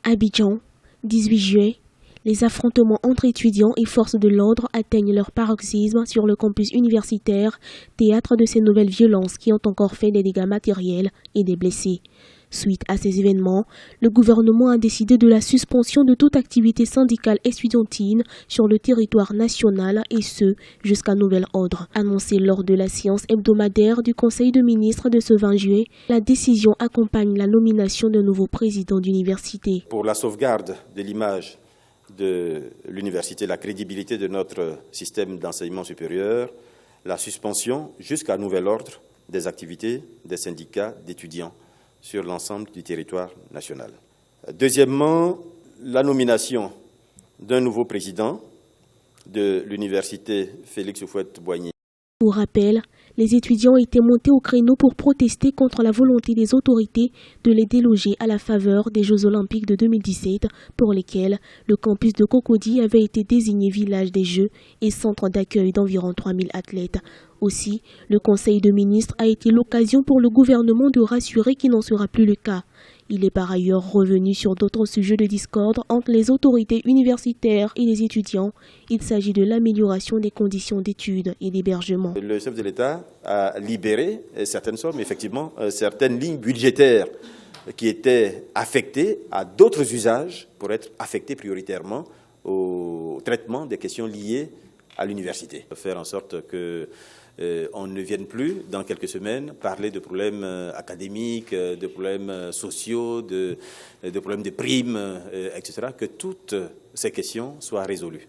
Abidjan, 18 juillet. Les affrontements entre étudiants et forces de l'ordre atteignent leur paroxysme sur le campus universitaire, théâtre de ces nouvelles violences qui ont encore fait des dégâts matériels et des blessés. Suite à ces événements, le gouvernement a décidé de la suspension de toute activité syndicale estudiantine sur le territoire national et ce, jusqu'à nouvel ordre. Annoncé lors de la séance hebdomadaire du Conseil de ministres de ce 20 juillet, la décision accompagne la nomination d'un nouveau président d'université. Pour la sauvegarde de l'image de l'université, la crédibilité de notre système d'enseignement supérieur, la suspension jusqu'à nouvel ordre des activités des syndicats d'étudiants sur l'ensemble du territoire national. Deuxièmement, la nomination d'un nouveau président de l'université Félix Houphouët-Boigny. Pour rappel, les étudiants étaient montés au créneau pour protester contre la volonté des autorités de les déloger à la faveur des Jeux Olympiques de 2017 pour lesquels le campus de Cocody avait été désigné village des Jeux et centre d'accueil d'environ 3000 athlètes. Aussi, le Conseil de ministres a été l'occasion pour le gouvernement de rassurer qu'il n'en sera plus le cas. Il est par ailleurs revenu sur d'autres sujets de discorde entre les autorités universitaires et les étudiants. Il s'agit de l'amélioration des conditions d'études et d'hébergement. Le chef de l'État a libéré certaines sommes, effectivement, certaines lignes budgétaires qui étaient affectées à d'autres usages pour être affectées prioritairement au traitement des questions liées à l'université. Faire en sorte que on ne vienne plus, dans quelques semaines, parler de problèmes académiques, de problèmes sociaux, de problèmes de primes, etc., que toutes ces questions soient résolues.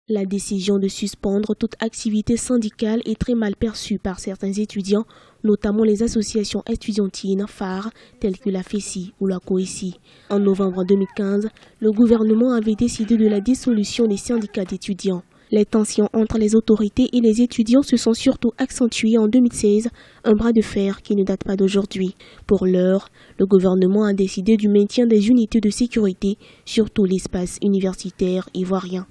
La décision de suspendre toute activité syndicale est très mal perçue par certains étudiants, notamment les associations estudiantines phares telles que la FESI ou la COESI. En novembre 2015, le gouvernement avait décidé de la dissolution des syndicats d'étudiants. Les tensions entre les autorités et les étudiants se sont surtout accentuées en 2016, un bras de fer qui ne date pas d'aujourd'hui. Pour l'heure, le gouvernement a décidé du maintien des unités de sécurité sur tout l'espace universitaire ivoirien.